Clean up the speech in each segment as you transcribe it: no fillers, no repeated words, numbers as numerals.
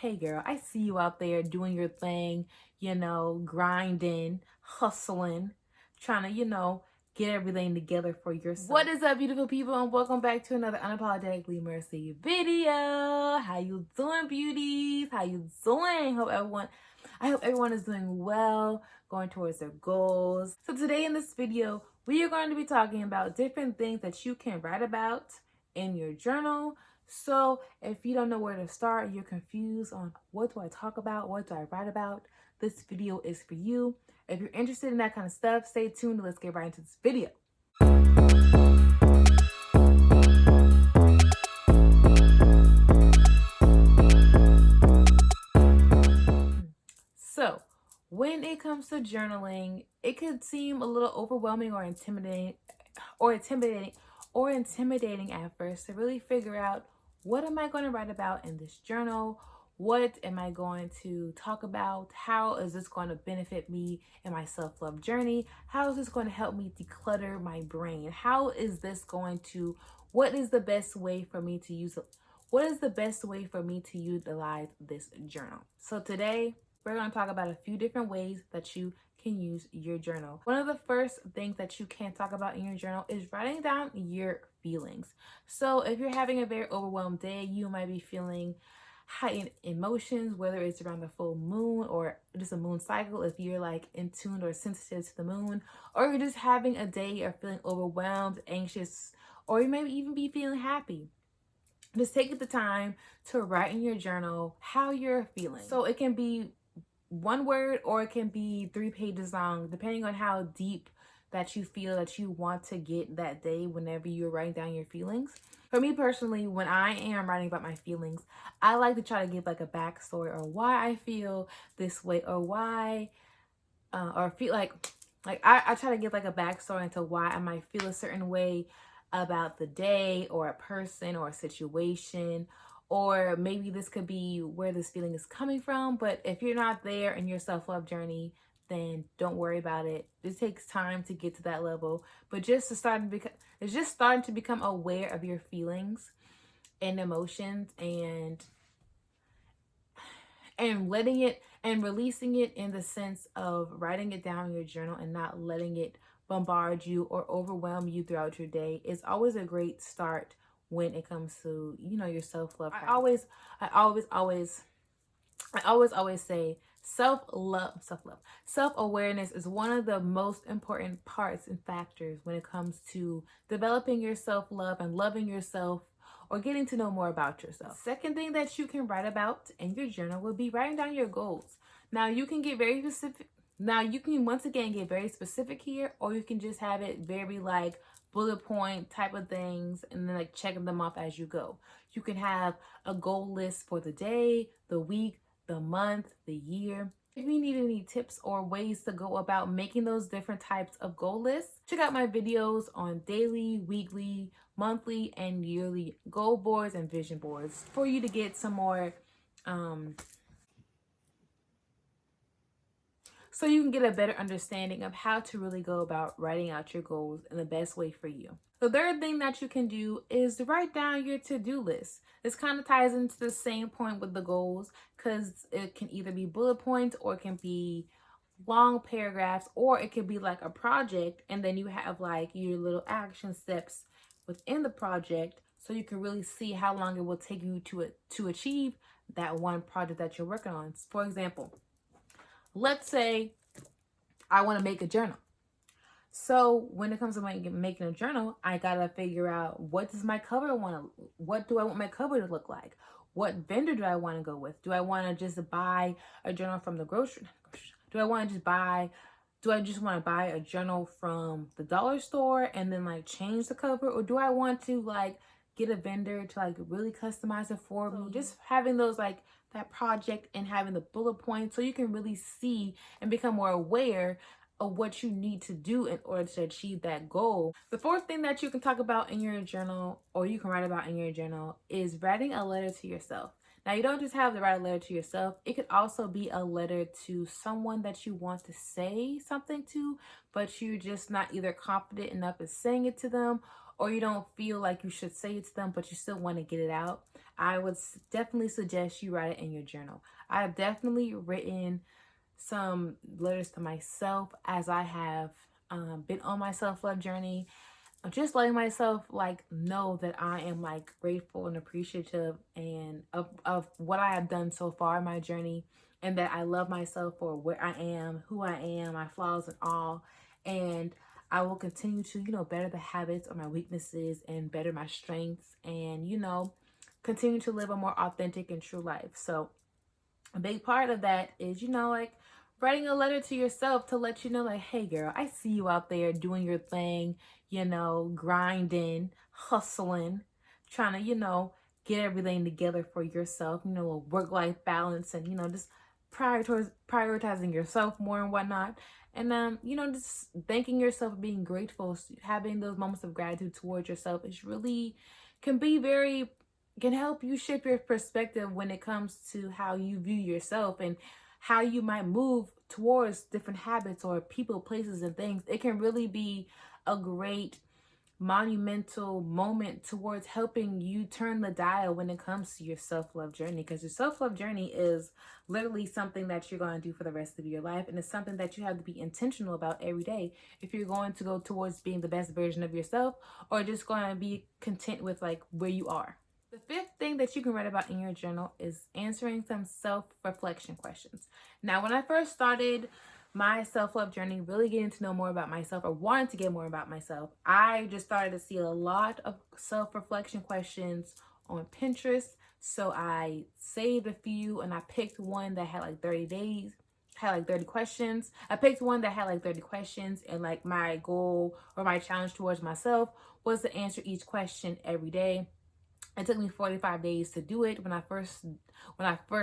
hey girl, I see you out there doing your thing, grinding, hustling, trying to, get everything together for yourself. What is up, beautiful people, and welcome back to another Unapologetically Mercy video. How you doing, beauties? How you doing? I hope everyone is doing well, going towards their goals. So today in this video, we are going to be talking about different things that you can write about in your journal. So if you don't know where to start, you're confused on what do I talk about, what do I write about, this video is for you. If you're interested in that kind of stuff, stay tuned. Let's get right into this video. So when it comes to journaling, it could seem a little overwhelming or intimidating at first to really figure out, what am I going to write about in this journal? What am I going to talk about? How is this going to benefit me in my self-love journey? How is this going to help me declutter my brain? What is the best way for me to utilize this journal? So today, we're going to talk about a few different ways that you can use your journal. One of the first things that you can talk about in your journal is writing down your feelings. So if you're having a very overwhelmed day, you might be feeling heightened emotions, whether it's around the full moon or just a moon cycle, if you're like in tune or sensitive to the moon, or you're just having a day or feeling overwhelmed, anxious, or you may even be feeling happy. Just take the time to write in your journal how you're feeling. So it can be one word or it can be 3 pages long, depending on how deep that you feel that you want to get that day whenever you're writing down your feelings. For me personally, when I am writing about my feelings, I like to try to give like a backstory or why I feel this way, or why or feel like I try to give like a backstory into why I might feel a certain way about the day or a person or a situation, or maybe this could be where this feeling is coming from. But if you're not there in your self-love journey, then don't worry about it. It takes time to get to that level, but it's just starting to become aware of your feelings and emotions, and letting it and releasing it, in the sense of writing it down in your journal and not letting it bombard you or overwhelm you throughout your day is always a great start when it comes to, your self-love. I always say self-awareness is one of the most important parts and factors when it comes to developing your self-love and loving yourself, or getting to know more about yourself. Second thing that you can write about in your journal would be writing down your goals. Now you can get very specific. Now you can once again get very specific here, or you can just have it very like bullet point type of things and then like checking them off as you go. You can have a goal list for the day, the week, the month, the year. If you need any tips or ways to go about making those different types of goal lists, check out my videos on daily, weekly, monthly, and yearly goal boards and vision boards for you to get some more, so you can get a better understanding of how to really go about writing out your goals in the best way for you. The third thing that you can do is to write down your to-do list. This kind of ties into the same point with the goals, because it can either be bullet points, or it can be long paragraphs, or it could be like a project, and then you have like your little action steps within the project, so you can really see how long it will take you to achieve that one project that you're working on. For example, let's say I want to make a journal. So when it comes to making a journal, I gotta figure out, what do I want my cover to look like? What vendor do I want to go with? Do I want to just buy a journal from the grocery? Do I just want to buy a journal from the dollar store and then like change the cover? Or do I want to like get a vendor to like really customize it for me? Just having those like that project and having the bullet points, so you can really see and become more aware of what you need to do in order to achieve that goal. The fourth thing that you can talk about in your journal, or you can write about in your journal, is writing a letter to yourself. Now, you don't just have to write a letter to yourself. It could also be a letter to someone that you want to say something to, but you're just not either confident enough in saying it to them, or you don't feel like you should say it to them, but you still want to get it out. I would definitely suggest you write it in your journal. I've definitely written some letters to myself as I have been on my self-love journey. I'm just letting myself like know that I am like grateful and appreciative and of what I have done so far in my journey, and that I love myself for where I am, who I am, my flaws and all. And I will continue to, better the habits or my weaknesses and better my strengths, and, continue to live a more authentic and true life. So a big part of that is, like writing a letter to yourself to let you know, like, hey, girl, I see you out there doing your thing, grinding, hustling, trying to, get everything together for yourself, a work life balance, and, just prioritizing yourself more and whatnot. And, just thanking yourself, being grateful, having those moments of gratitude towards yourself is really can be very can help you shift your perspective when it comes to how you view yourself and how you might move towards different habits or people, places, and things. It can really be a great monumental moment towards helping you turn the dial when it comes to your self-love journey, because your self-love journey is literally something that you're going to do for the rest of your life, and it's something that you have to be intentional about every day if you're going to go towards being the best version of yourself, or just going to be content with like where you are. The fifth thing that you can write about in your journal is answering some self-reflection questions. Now, when I first started my self-love journey, really getting to know more about myself or wanting to get more about myself, I just started to see a lot of self-reflection questions on Pinterest. So I saved a few and I picked one that had like 30 days, had like 30 questions. I picked one that had like 30 questions, and like my goal or my challenge towards myself was to answer each question every day. It took me 45 days to do it when I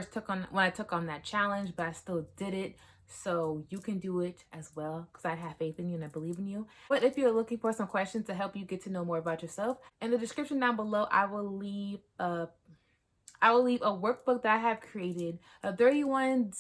took on that challenge, but I still did it. So you can do it as well, because I have faith in you and I believe in you. But if you're looking for some questions to help you get to know more about yourself, in the description down below, I will leave a workbook that I have created, a 31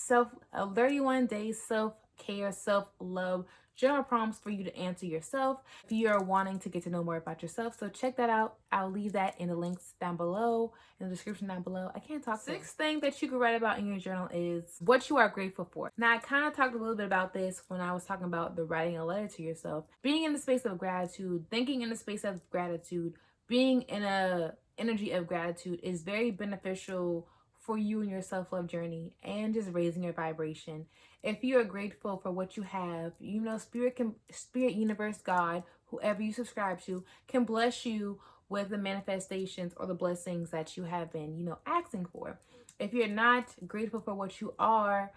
day self-care, self-love journal prompts for you to answer yourself if you're wanting to get to know more about yourself. So check that out. I'll leave that in the links down below, in the description down below. I can't talk. Sixth thing that you can write about in your journal is what you are grateful for. Now, I kind of talked a little bit about this when I was talking about the writing a letter to yourself. Being in the space of gratitude, thinking in the space of gratitude, being in a energy of gratitude is very beneficial for you and your self-love journey, and just raising your vibration. If you are grateful for what you have, spirit, universe, God, whoever you subscribe to, can bless you with the manifestations or the blessings that you have been, asking for. If you're not grateful for what you are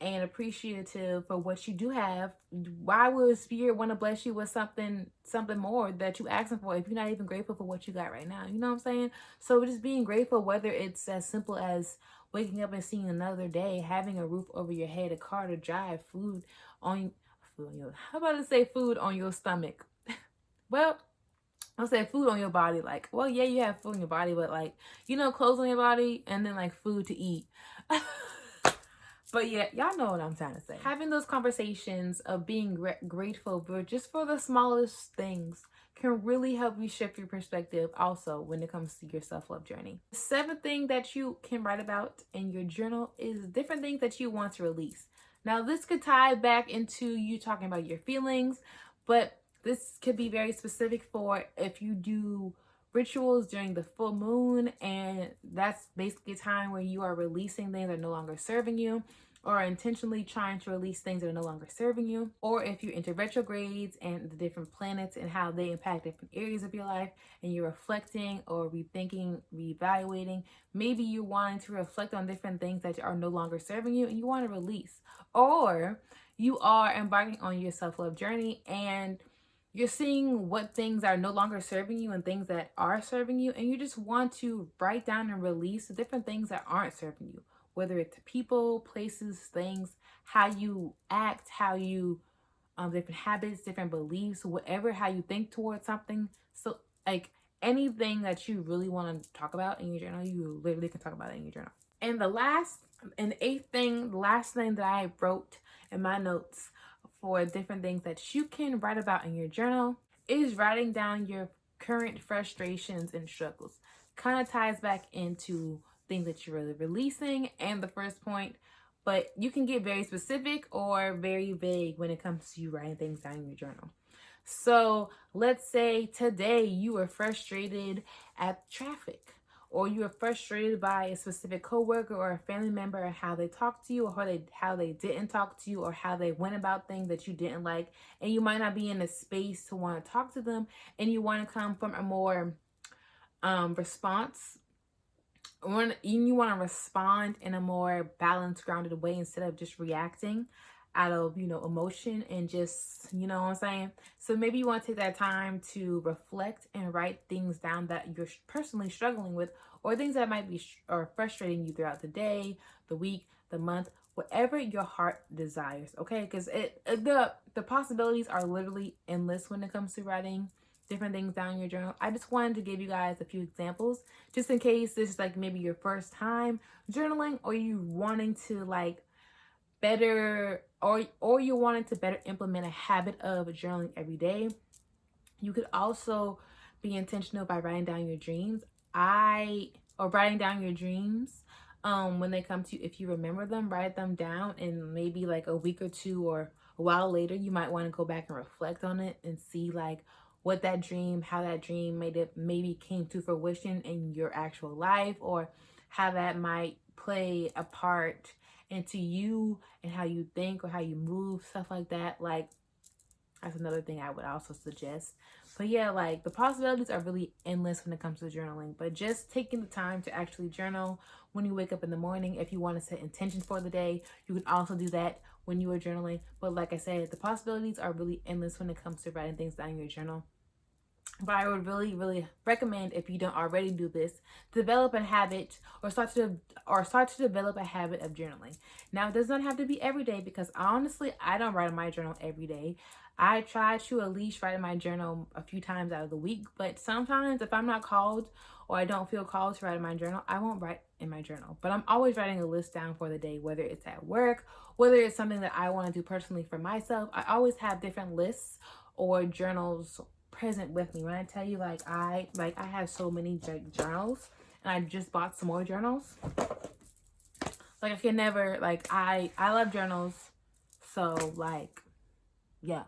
and appreciative for what you do have, why would spirit want to bless you with something more that you asking for if you're not even grateful for what you got right now? You know what I'm saying? So just being grateful, whether it's as simple as waking up and seeing another day, having a roof over your head, a car to drive, food on your, how about to say food on your stomach? Well, I'll say food on your body. Like, well, yeah, you have food on your body, but like, clothes on your body, and then like food to eat. But yeah, y'all know what I'm trying to say. Having those conversations of being grateful for just for the smallest things can really help you shift your perspective also when it comes to your self-love journey. The seventh thing that you can write about in your journal is different things that you want to release. Now, this could tie back into you talking about your feelings, but this could be very specific for if you do rituals during the full moon, and that's basically a time where you are releasing things that are no longer serving you, or intentionally trying to release things that are no longer serving you. Or if you're into retrogrades and the different planets and how they impact different areas of your life, and you're reflecting or rethinking, reevaluating, maybe you're wanting to reflect on different things that are no longer serving you and you want to release. Or you are embarking on your self-love journey and you're seeing what things are no longer serving you and things that are serving you, and you just want to write down and release the different things that aren't serving you, whether it's people, places, things, how you act, how you different habits, different beliefs, whatever, how you think towards something. So like anything that you really want to talk about in your journal, you literally can talk about it in your journal. And the last thing that I wrote in my notes for different things that you can write about in your journal is writing down your current frustrations and struggles. kind of ties back into things that you're really releasing and the first point, but you can get very specific or very vague when it comes to you writing things down in your journal. So let's say today you were frustrated at traffic, or you were frustrated by a specific coworker or a family member and how they talked to you, or how they didn't talk to you, or how they went about things that you didn't like, and you might not be in a space to want to talk to them, and you want to come from a more response when you want to respond in a more balanced, grounded way instead of just reacting out of, emotion and just, you know what I'm saying? So maybe you want to take that time to reflect and write things down that you're personally struggling with, or things that might be or frustrating you throughout the day, the week, the month, whatever your heart desires. Okay, because the possibilities are literally endless when it comes to writing different things down in your journal. I just wanted to give you guys a few examples just in case this is like maybe your first time journaling, or you wanting to like better, or you wanting to better implement a habit of journaling every day. You could also be intentional by writing down your dreams. Or writing down your dreams. When they come to you, if you remember them, write them down, and maybe like a week or two or a while later, you might want to go back and reflect on it and see like what that dream, how that dream maybe came to fruition in your actual life, or how that might play a part into you and how you think or how you move, stuff like that. Like, that's another thing I would also suggest. But yeah, like the possibilities are really endless when it comes to journaling. But just taking the time to actually journal when you wake up in the morning, if you want to set intentions for the day, you can also do that when you are journaling. But like I said, the possibilities are really endless when it comes to writing things down in your journal. But I would really, really recommend, if you don't already do this, develop a habit or start to develop a habit of journaling. Now, it does not have to be every day, because honestly, I don't write in my journal every day. I try to at least write in my journal a few times out of the week, but sometimes if I'm not called or I don't feel called to write in my journal, I won't write in my journal. But I'm always writing a list down for the day, whether it's at work, whether it's something that I want to do personally for myself. I always have different lists or journals present with me. When I tell you, I have so many journals, and I just bought some more journals. Like, I can never, like, I love journals. So like, yeah.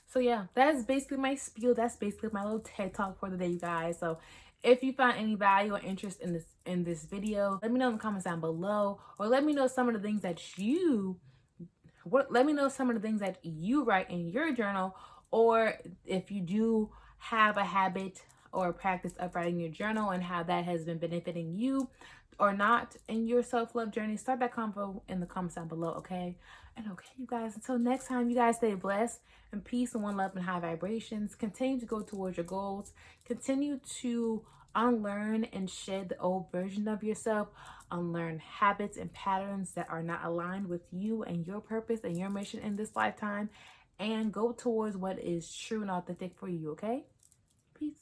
So yeah, that's basically my spiel. That's basically my little TED talk for the day, you guys. So if you found any value or interest in this video, let me know in the comments down below, or let me know some of the things that let me know some of the things that you write in your journal, or if you do have a habit or a practice of writing your journal and how that has been benefiting you or not in your self-love journey. Start that convo in the comments down below, okay? And okay, you guys, until next time, you guys stay blessed and peace and one love and high vibrations. Continue to go towards your goals. Continue to unlearn and shed the old version of yourself. Unlearn habits and patterns that are not aligned with you and your purpose and your mission in this lifetime. And go towards what is true and authentic for you, okay? Peace.